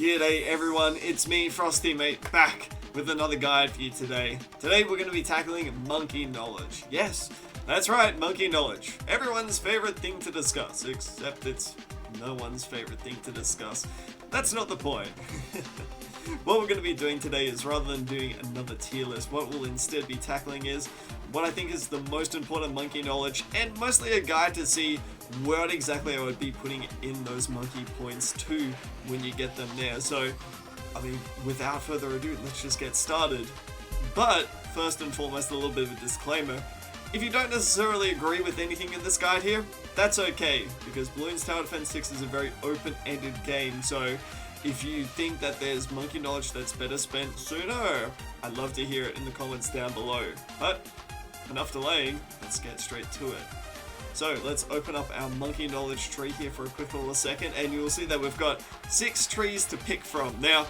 G'day everyone, it's me, FrostyMate, back with another guide for you today. Today we're going to be tackling monkey knowledge. Yes, that's right, monkey knowledge. Everyone's favorite thing to discuss, except it's no one's favorite thing to discuss. That's not the point. What we're going to be doing today is, rather than doing another tier list, what we'll instead be tackling is what I think is the most important monkey knowledge, and mostly a guide to see what exactly I would be putting in those monkey points to when you get them there. So, I mean, without further ado, let's just get started. But, first and foremost, a little bit of a disclaimer. If you don't necessarily agree with anything in this guide here, that's okay, because Bloons Tower Defense 6 is a very open-ended game, so if you think that there's monkey knowledge that's better spent sooner, I'd love to hear it in the comments down below. But, enough delaying, let's get straight to it. So let's open up our monkey knowledge tree here for a quick little second, and you'll see that we've got 6 trees to pick from. Now,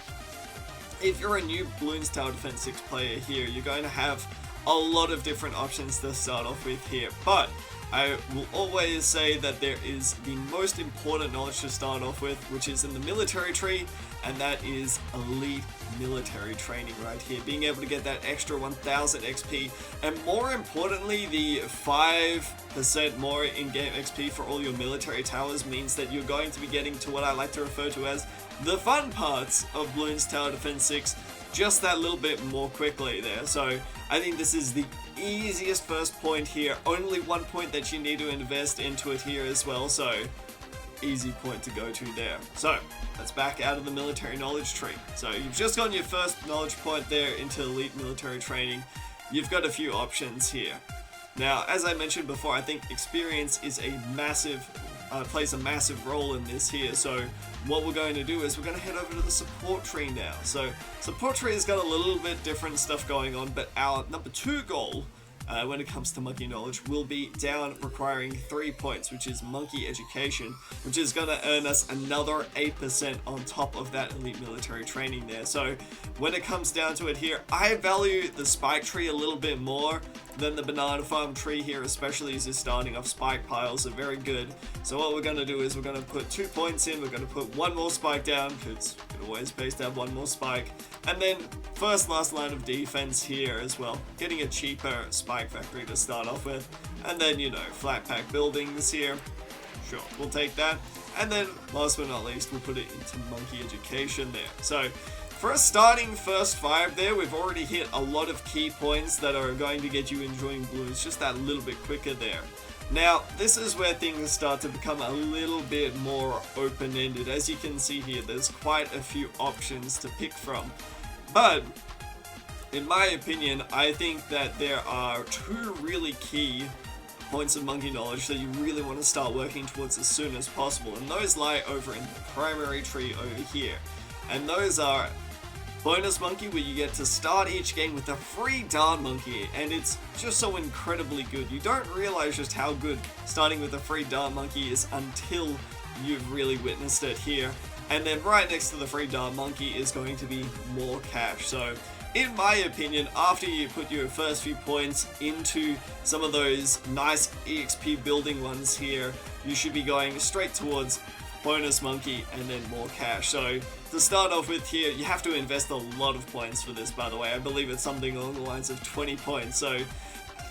if you're a new Bloons Tower Defense 6 player here, you're going to have a lot of different options to start off with here, but I will always say that there is the most important knowledge to start off with, which is in the military tree, and that is elite military training right here. Being able to get that extra 1000 XP, and more importantly, the 5% more in-game XP for all your military towers means that you're going to be getting to what I like to refer to as the fun parts of Bloons Tower Defense 6 just that little bit more quickly there. So I think this is the easiest first point here. Only one point that you need to invest into it here as well, so easy point to go to there. So let's back out of the military knowledge tree. So you've just gotten your first knowledge point there into elite military training. You've got a few options here. Now, as I mentioned before, I think experience is a massive plays a massive role in this here. So what we're going to do is we're going to head over to the support tree now. So support tree has got a little bit different stuff going on, but our number 2 goal when it comes to monkey knowledge will be down requiring 3 points, which is monkey education, which is going to earn us another 8% on top of that elite military training there. So when it comes down to it here, I value the spike tree a little bit more than the banana farm tree here, especially as you're starting off. Spike piles are very good. So what we're going to do is we're going to put 2 points in, we're going to put 1 more spike down, because it always pays to have 1 more spike, and then last line of defense here as well, getting a cheaper spike factory to start off with, and then, you know, flat pack buildings here, sure, we'll take that, and then last but not least, we'll put it into monkey education there. So for a starting first 5 there, we've already hit a lot of key points that are going to get you enjoying Bloons just that little bit quicker there. Now, this is where things start to become a little bit more open-ended. As you can see here, there's quite a few options to pick from. But, in my opinion, I think that there are 2 really key points of monkey knowledge that you really want to start working towards as soon as possible. And those lie over in the primary tree over here. And those are bonus monkey, where you get to start each game with a free dart monkey, and it's just so incredibly good. You don't realize just how good starting with a free dart monkey is until you've really witnessed it here. And then right next to the free dart monkey is going to be more cash. So in my opinion, after you put your first few points into some of those nice EXP building ones here, you should be going straight towards bonus monkey and then more cash. So to start off with here, you have to invest a lot of points for this, by the way. I believe it's something along the lines of 20 points. So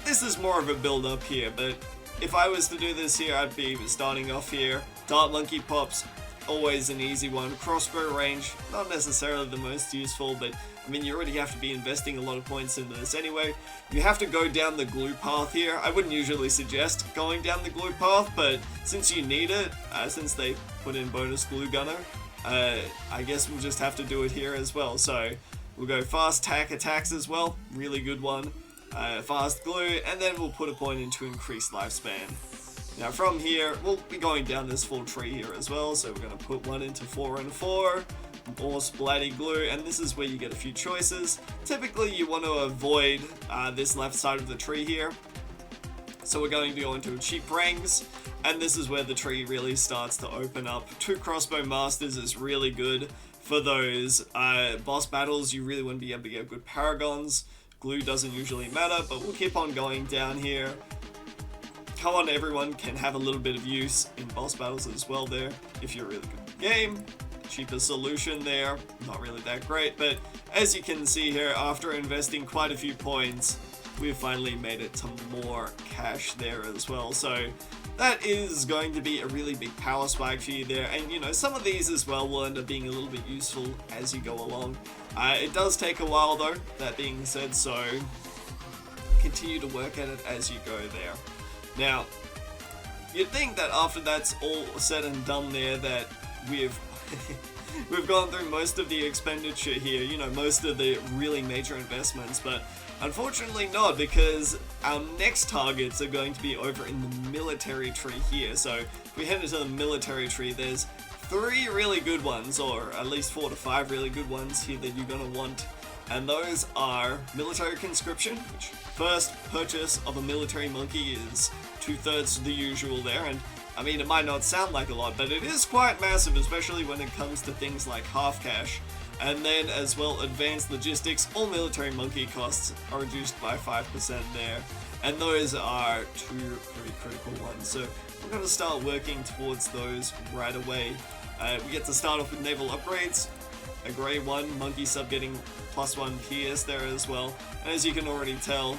this is more of a build up here, but if I was to do this here, I'd be starting off here. Dart monkey pops, always an easy one. Crossbow range, not necessarily the most useful, but I mean, you already have to be investing a lot of points into this anyway. You have to go down the glue path here. I wouldn't usually suggest going down the glue path, but since you need it, since they put in bonus glue gunner, I guess we'll just have to do it here as well. So we'll go fast tack attacks as well, really good one. Fast glue, and then we'll put a point into increased lifespan. Now from here, we'll be going down this full tree here as well, so we're going to put 1 into 4 and 4, more splatty glue, and this is where you get a few choices. Typically you want to avoid this left side of the tree here, so we're going to go into cheap ranks, and this is where the tree really starts to open up. 2 crossbow masters is really good for those boss battles. You really want to be able to get good paragons. Glue doesn't usually matter, but we'll keep on going down here. Come on, everyone can have a little bit of use in boss battles as well there, if you're really good at the game. cheaper solution there. Not really that great, but as you can see here, after investing quite a few points, we've finally made it to more cash there as well. So that is going to be a really big power spike for you there, and you know, some of these as well will end up being a little bit useful as you go along. It does take a while though, that being said, so continue to work at it as you go there. Now, you'd think that after that's all said and done there, that we've we've gone through most of the expenditure here, you know, most of the really major investments, but unfortunately not, because our next targets are going to be over in the military tree here. So if we head into the military tree, there's 3 really good ones, or at least 4 to 5 really good ones here that you're going to want, and those are military conscription, which first purchase of a military monkey is 2/3 the usual there, and I mean, it might not sound like a lot, but it is quite massive, especially when it comes to things like half cash. And then as well, advanced logistics, all military monkey costs are reduced by 5% there, and those are 2 pretty critical ones, so we're going to start working towards those right away. We get to start off with naval upgrades, a grade 1 monkey sub getting +1 PS there as well, and as you can already tell,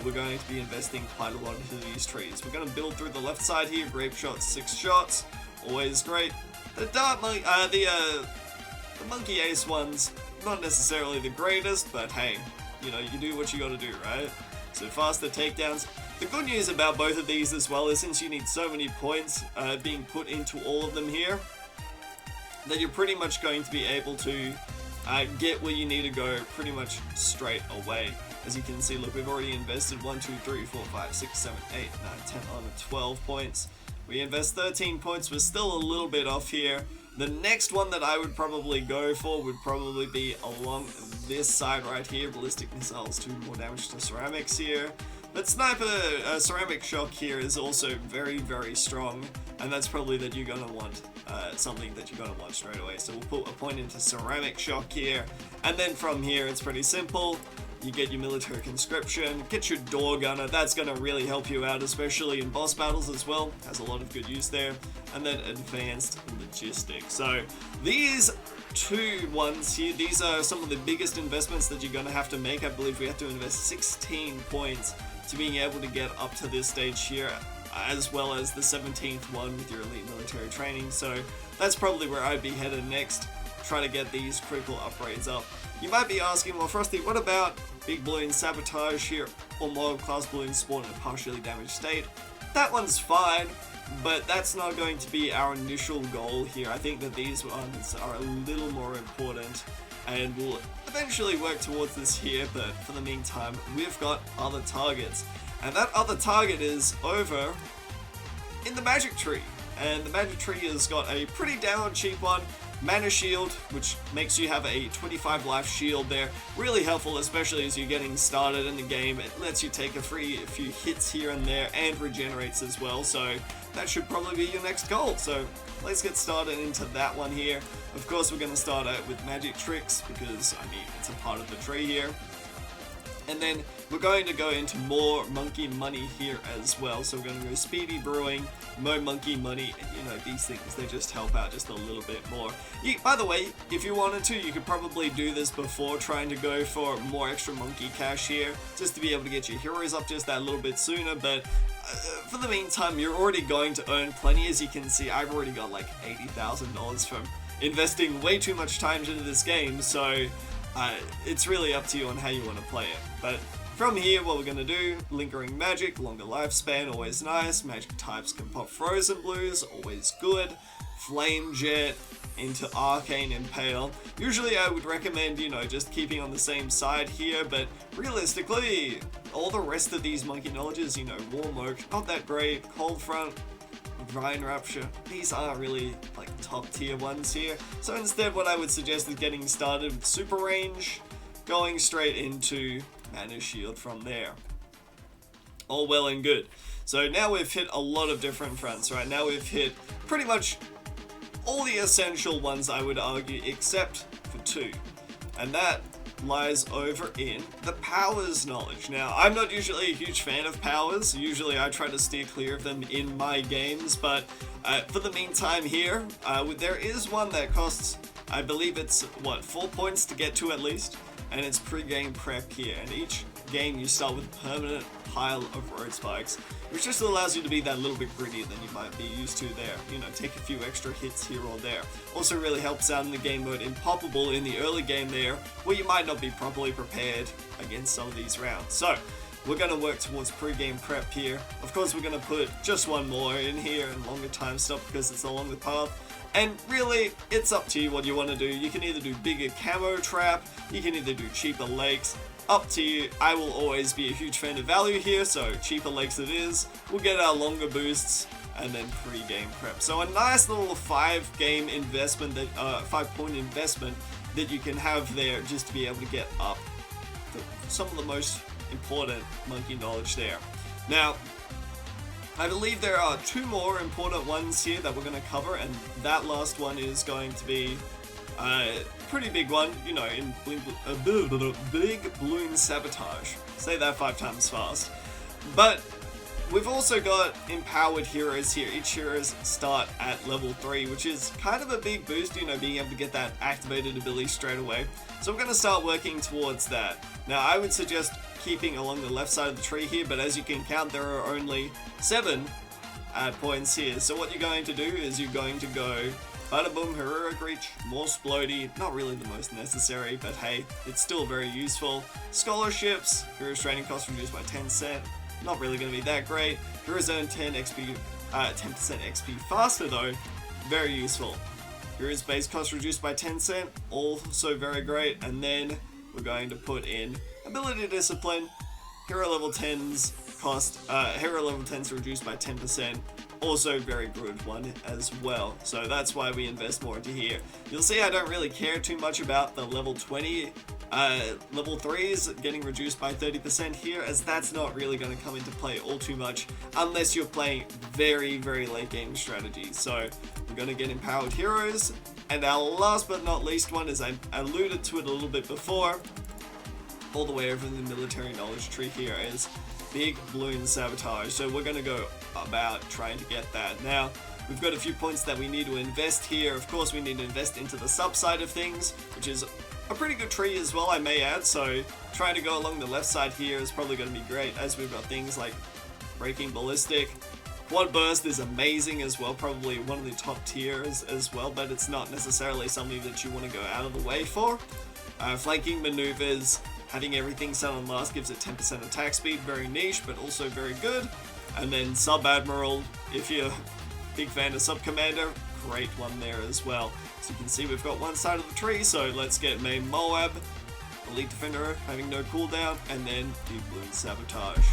we're going to be investing quite a lot into these trees. We're going to build through the left side here, grape shots, 6 shots, always great. The dart monkey, the monkey ace ones, not necessarily the greatest, but hey, you know, you do what you gotta do, right? So faster takedowns. The good news about both of these as well is, since you need so many points being put into all of them here, that you're pretty much going to be able to get where you need to go pretty much straight away. As you can see, look, we've already invested 1, 2, 3, 4, 5, 6, 7, 8, 9, 10 on 12 points. We invest 13 points, we're still a little bit off here. The next one that I would probably go for would probably be along this side right here. Ballistic missiles do more damage to ceramics here. But sniper ceramic shock here is also very, very strong. And that's probably that you're going to want something that you're going to want straight away. So we'll put a point into ceramic shock here. And then from here, it's pretty simple. You get your military conscription, get your door gunner, that's going to really help you out, especially in boss battles as well, has a lot of good use there, and then advanced logistics. So these 2 ones here, these are some of the biggest investments that you're going to have to make. I believe we have to invest 16 points to being able to get up to this stage here, as well as the 17th one with your elite military training. So that's probably where I'd be headed next, try to get these critical upgrades up. You might be asking, well, Frosty, what about big balloon sabotage here, or mob class balloon spawn in a partially damaged state? That one's fine, but that's not going to be our initial goal here. I think that these ones are a little more important, and we'll eventually work towards this here, but for the meantime, we've got other targets. And that other target is over in the magic tree. And the magic tree has got a pretty down cheap one, mana shield, which makes you have a 25 life shield there. Really helpful, especially as you're getting started in the game. It lets you take a few hits here and there, and regenerates as well, so that should probably be your next goal. So let's get started into that one here. Of course, we're going to start out with magic tricks, because I mean, it's a part of the tree here. And then we're going to go into more monkey money here as well. So we're going to go speedy brewing, more monkey money, and you know, these things, they just help out just a little bit more. By the way, if you wanted to, you could probably do this before trying to go for more extra monkey cash here, just to be able to get your heroes up just that little bit sooner. But for the meantime, you're already going to earn plenty. As you can see, I've already got like $80,000 from investing way too much time into this game, so it's really up to you on how you want to play it. But from here, what we're going to do, lingering magic, longer lifespan, always nice. Magic types can pop frozen blues, always good. Flame jet into arcane impale. Usually I would recommend, you know, just keeping on the same side here, but realistically, all the rest of these monkey knowledges, you know, warm oak, not that great. Cold front, Vine Rapture, these aren't really like top tier ones here. So instead, what I would suggest is getting started with super range, going straight into mana shield from there. All well and good. So now we've hit a lot of different fronts, right? Now we've hit pretty much all the essential ones, I would argue, except for 2. And that lies over in the powers knowledge. Now, I'm not usually a huge fan of powers. Usually I try to steer clear of them in my games, but For the meantime here, there is one that costs, I believe it's, 4 points to get to at least, and it's pre-game prep here, and each game you start with a permanent pile of road spikes, which just allows you to be that little bit grittier than you might be used to there, you know, take a few extra hits here or there. Also really helps out in the game mode Impoppable in the early game there, where you might not be properly prepared against some of these rounds. So, we're going to work towards pre-game prep here. Of course, we're going to put just one more in here and longer time stop because it's a longer path. And really, it's up to you what you want to do. You can either do bigger camo trap, you can either do cheaper lakes. Up to you. I will always be a huge fan of value here, so cheaper lakes it is. We'll get our longer boosts and then pre-game prep. So a nice little 5-game investment, that 5-point investment that you can have there just to be able to get up some of the most important monkey knowledge there. Now, I believe there are 2 more important ones here that we're going to cover, and that last one is going to be pretty big one, you know, in big balloon sabotage. Say that 5 times fast. But we've also got empowered heroes here. Each heroes start at level 3, which is kind of a big boost, you know, being able to get that activated ability straight away. So we're going to start working towards that. Now, I would suggest keeping along the left side of the tree here, but as you can count, there are only 7 points here. So what you're going to do is you're going to go Bada Boom, Heroic Reach, more Splody, not really the most necessary, but hey, it's still very useful. Scholarships, Heroes Training Cost reduced by 10 cent, not really going to be that great. Heroes earn 10 XP, 10% XP faster though, very useful. Heroes Base Cost reduced by 10 cent, also very great. And then we're going to put in Ability Discipline, Hero Level 10's cost, Hero Level 10's reduced by 10%. Also very good one as well, so that's why we invest more into here. You'll see I don't really care too much about the level 20, level 3s getting reduced by 30% here, as that's not really going to come into play all too much unless you're playing very, very late game strategy. So we're going to get empowered heroes, and our last but not least one, as I alluded to it a little bit before, all the way over in the military knowledge tree here, is big balloon sabotage. So we're going to go about trying to get that. Now, we've got a few points that we need to invest here. Of course, we need to invest into the sub side of things, which is a pretty good tree as well, I may add. So trying to go along the left side here is probably going to be great, as we've got things like Breaking Ballistic. Quad Burst is amazing as well, probably one of the top tiers as well, but it's not necessarily something that you want to go out of the way for. Flanking Maneuvers, having everything set on last gives it 10% attack speed, very niche, but also very good. And then Sub Admiral, if you're a big fan of Sub Commander, great one there as well. So you can see we've got one side of the tree, so let's get Main Moab, Elite Defender having no cooldown, and then Big Balloon Sabotage.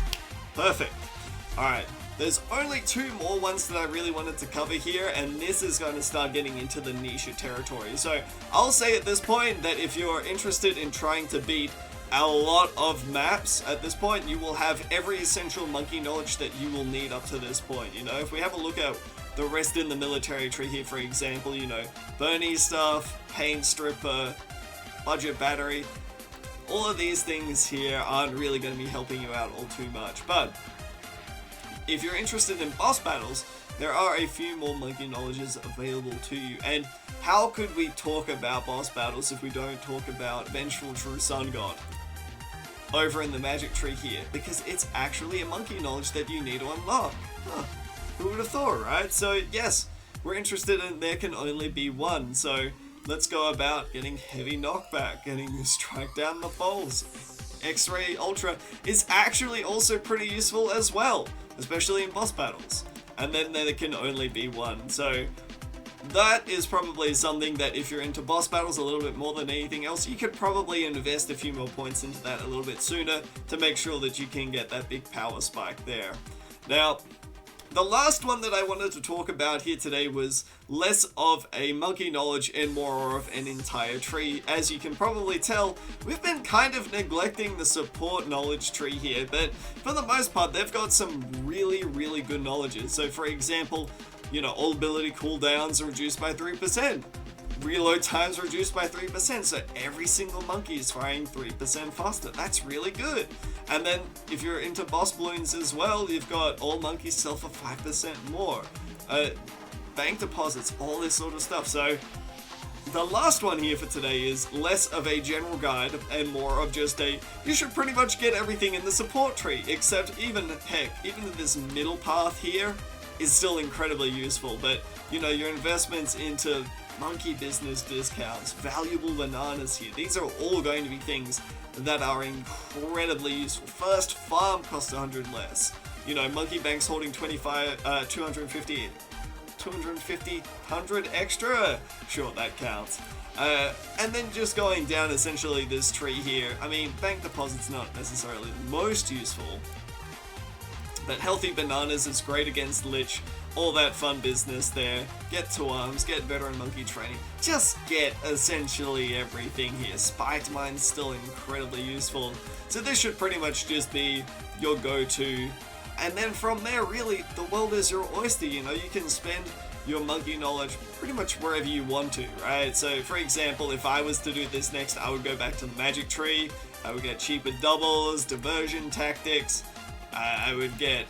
Perfect. Alright, there's only 2 more ones that I really wanted to cover here, and this is going to start getting into the niche territory. So I'll say at this point that if you're interested in trying to beat a lot of maps at this point, you will have every essential monkey knowledge that you will need up to this point. You know, if we have a look at the rest in the military tree here, for example, you know, Bernie stuff, Pain Stripper, Budget Battery, all of these things here aren't really going to be helping you out all too much. But if you're interested in boss battles, there are a few more monkey knowledges available to you. And how could we talk about boss battles if we don't talk about Vengeful True Sun God over in the magic tree here? Because it's actually a monkey knowledge that you need to unlock. Huh. Who would have thought, right? So yes, we're interested in there can only be one. So let's go about getting heavy knockback, getting strike down the foals. X-Ray Ultra is actually also pretty useful as well, especially in boss battles. And then there can only be one. So that is probably something that if you're into boss battles a little bit more than anything else, you could probably invest a few more points into that a little bit sooner to make sure that you can get that big power spike there. Now, the last one that I wanted to talk about here today was less of a monkey knowledge and more of an entire tree. As you can probably tell, we've been kind of neglecting the support knowledge tree here, but for the most part, they've got some really, really good knowledges. So for example, you know, all ability cooldowns are reduced by 3%. Reload times reduced by 3%, so every single monkey is firing 3% faster. That's really good. And then if you're into boss balloons as well, you've got all monkeys sell for 5% more. bank deposits, all this sort of stuff. So the last one here for today is less of a general guide and more of just a, you should pretty much get everything in the support tree, except even this middle path here is still incredibly useful. But you know, your investments into monkey business discounts, valuable bananas here, these are all going to be things that are incredibly useful. First, farm costs 100 less. You know, monkey banks holding 250, 100 extra. Sure, that counts. And then just going down essentially this tree here. I mean, bank deposits not necessarily the most useful, but healthy bananas is great against lich. All that fun business there. Get 2 arms, get veteran monkey training. Just get essentially everything here. Spiked mine's still incredibly useful. So this should pretty much just be your go-to. And then from there, really, the world is your oyster. You know, you can spend your monkey knowledge pretty much wherever you want to, right? So for example, if I was to do this next, I would go back to the magic tree. I would get cheaper doubles, diversion tactics. I would get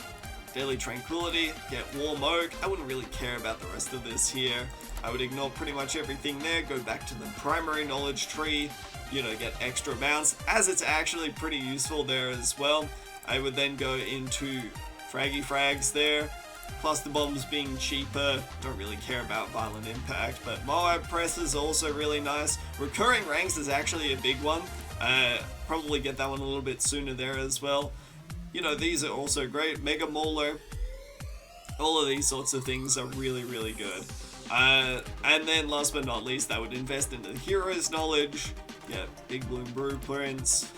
Daily Tranquility, get Warm Oak. I wouldn't really care about the rest of this here. I would ignore pretty much everything there, go back to the primary knowledge tree, you know, get extra bounce, as it's actually pretty useful there as well. I would then go into Fraggy Frags there, plus the bombs being cheaper. Don't really care about Violent Impact, but Moab Press is also really nice. Recurring Ranks is actually a big one. Probably get that one a little bit sooner there as well. You know, these are also great. Mega Mauler, all of these sorts of things are really, really good. And then last but not least, I would invest into the hero's knowledge. Yeah, Big Bloom Blueprints,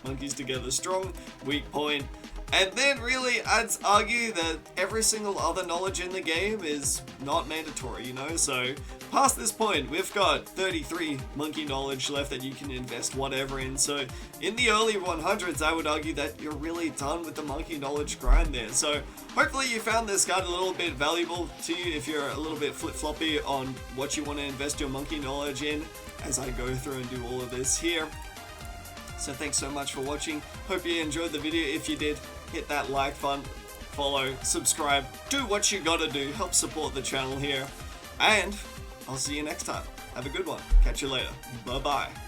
Monkeys Together Strong, Weak Point. And then really, I'd argue that every single other knowledge in the game is not mandatory, you know? So past this point, we've got 33 monkey knowledge left that you can invest whatever in. So in the early 100s, I would argue that you're really done with the monkey knowledge grind there. So hopefully you found this guide a little bit valuable to you if you're a little bit flip-floppy on what you want to invest your monkey knowledge in as I go through and do all of this here. So thanks so much for watching. Hope you enjoyed the video. If you did, hit that like button, follow, subscribe, do what you gotta do, help support the channel here, and I'll see you next time. Have a good one. Catch you later. Bye-bye.